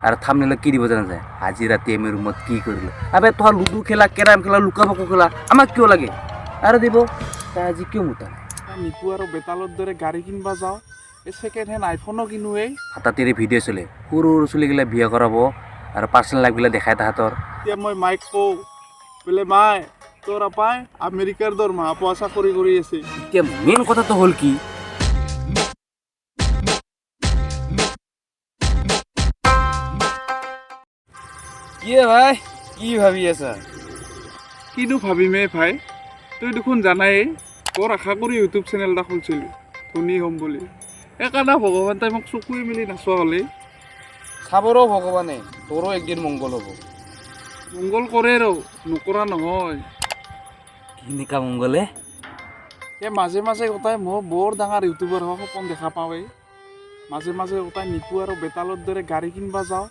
আৰু থামনেলত কি দিব জানা যায় আজি ৰাতি আমি ৰুমত কি কৰিলোঁ আবে তোহাৰ লুডু খেলা কেৰাম খেলা লুকা ভাকু খেলা আমাক কিয় লাগে আৰু দিব তাই আজি কিয় মুতা নাই নিপু আৰু বেতালৰ দৰে গাড়ী কিনিব যাওঁ এই ছেকেণ্ড হেণ্ড আইফোনো কিনোৱেই হাতাতেৰে ভিডিঅ' চলে সৰু সৰু চলিগিলা বিয়া কৰাব আৰু পাৰ্চনেল লাইফগিলা দেখাই তাহাঁতৰ এতিয়া মই মাইক কওঁ বোলে মাই তোৰ আপাই আমেৰিকাৰ দৰমহা পোৱা চাকৰি কৰি আছে এতিয়া মেইন কথাটো হ'ল কি ভাই কি ভাবি আছা কিনো ভাবিমে ভাই তই দেখোন জানাই তোৰ আশা কৰি ইউটিউব চেনেল এটা খুলিছিলোঁ ধনী হ'ম বুলি সেইকাৰণে ভগৱান তাই মোক চকুৱে মেলি নাচোৱা হ'লে চাবৰো ভগৱানে তোৰো একদিন মংগল হ'ব মংগল কৰে ৰ নকৰা নহয় কেনেকা মংগলে এই মাজে মাজে গোটাই মই বৰ ডাঙৰ ইউটিউবাৰ হোৱা সপোন দেখা পাওঁৱেই মাজে মাজে গোটাই নিপু আৰু বেতালৰ দৰে গাড়ী কিনিব যাওঁ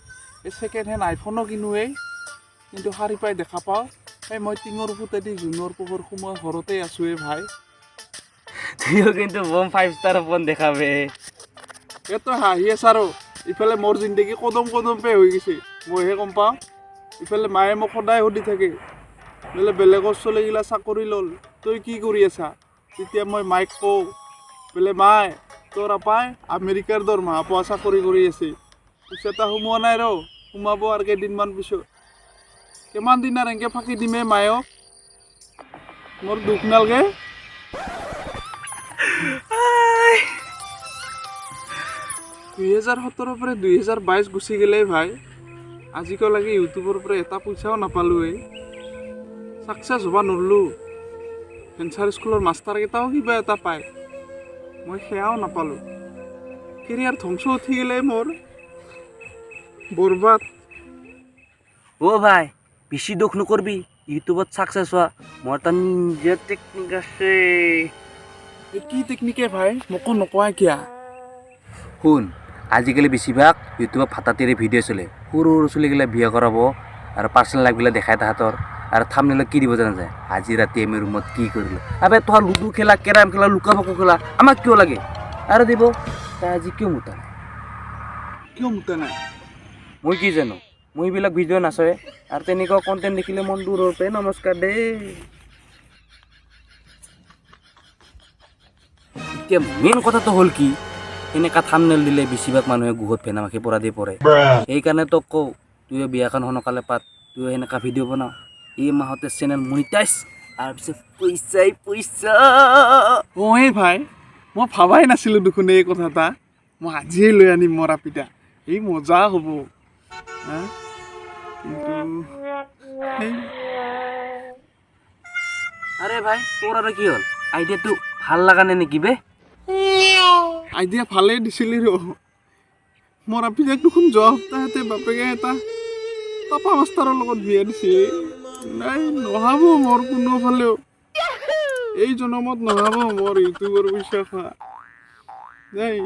এই ছেকেণ্ড হেণ্ড আইফোনো কিনোৱেই কিন্তু শাৰী পাই দেখা পাওঁ এই মই টিঙৰ ফুটেদি জোনৰ পোহৰ সময় ঘৰতে আছোঁৱেই ভাই তুইও কিন্তু বম 5 ষ্টাৰ সপোন দেখাবে এইটো হাঁহি আছ আৰু ইফালে মোৰ জিন্দগী কদম কদমপে হৈ গৈছে মইহে গম পাওঁ ইফালে মায়ে মোক সদায় সুধি থাকে বোলে বেলেগৰ ছোৱালীগিলা চাকৰি ল'ল তই কি কৰি আছা তেতিয়া মই মাইক কওঁ বোলে মাই তোৰ আপাই আমেৰিকাৰ দৰমহা পোৱা চাকৰি কৰি আছে পিছত এটা সোমোৱা নাই ৰ সোমাব আৰু কেইদিনমান পিছত কিমান দিন আৰু এনেকৈ ফাঁকি দিমে মায়ক মোৰ দুখ নালগে 2017 পৰা 2022 গুচি গ'লেই ভাই আজিকালি ইউটিউবৰ পৰা এটা পইচাও নাপালোঁৱেই ছাকচেছ হ'ব নোৱাৰিলোঁ ভেঞ্চাৰ স্কুলৰ মাষ্টাৰকেইটাও কিবা এটা পায় মই সেয়াও নাপালোঁ কেৰিয়াৰ ধ্বংস উঠি গ'লে মোৰ বৰবাদ অ' ভাই বেছি দুখ নকৰবি ইউটিউবত ছাকচেছ হোৱা মোৰ এটা নিজে টেকনিক আছে কি টেকনিকে ভাই মোকো নকোৱা কিয়া শুন আজিকালি বেছিভাগ ইউটিউবত ফাটাতেৰে ভিডিঅ' চলে সৰু সৰু চলিগিলা বিয়া কৰাব আৰু পাৰ্চনেল লাইফগিলা দেখাই তাহাঁতৰ আৰু থামনেলত কি দিব জানা যায় আজি ৰাতি আমি ৰুমত কি কৰিলোঁ আবে তোহাৰ লুডু খেলা কেৰাম খেলা লুকা ভাকু খেলা আমাক কিয় লাগে আৰু দিব তাই আজি কিয় মুতা নাই কিয় মোটা নাই মই কি জানো মই এইবিলাক ভিডিঅ' নাচায় আৰু তেনেকুৱা কণ্টেণ্ট দেখিলে মন দূৰৰ পৰাই নমস্কাৰ দেই এতিয়া মেইন কথাটো হ'ল কি এনেকা থামনেল দিলে বেছিভাগ মানুহে গুহত ফেনামাখি পৰা দি পৰে সেইকাৰণে তোক কওঁ তুইও বিয়াখন সোনকালে পাত তুইও সেনেকা ভিডিঅ' বনাও এই মাহতে চেনেল মনিটাইজ আৰু পিছত পইচাই পইচা অঁ ভাই মই ভাবাই নাছিলোঁ দেখোন এই কথা এটা মই আজিয়ে লৈ আনিম মৰা পিতা এই মজা হ'ব কিন্তু আৰে ভাই তোৰ আৰু কি হ'ল আইডিয়াটো ভাল লগা নাই নেকি বে আইডিয়া ভালেই দিছিলি ৰ মৰা পিতাক দেখোন যোৱা সপ্তাহতে বাপেকে এটা পাপা মাষ্টাৰৰ লগত বিয়া দিছে নাই নহ'ব মোৰ কোনোফালেও এই জনমত নহ'ব মোৰ ইউটিউবৰ পইচা খোৱা দেই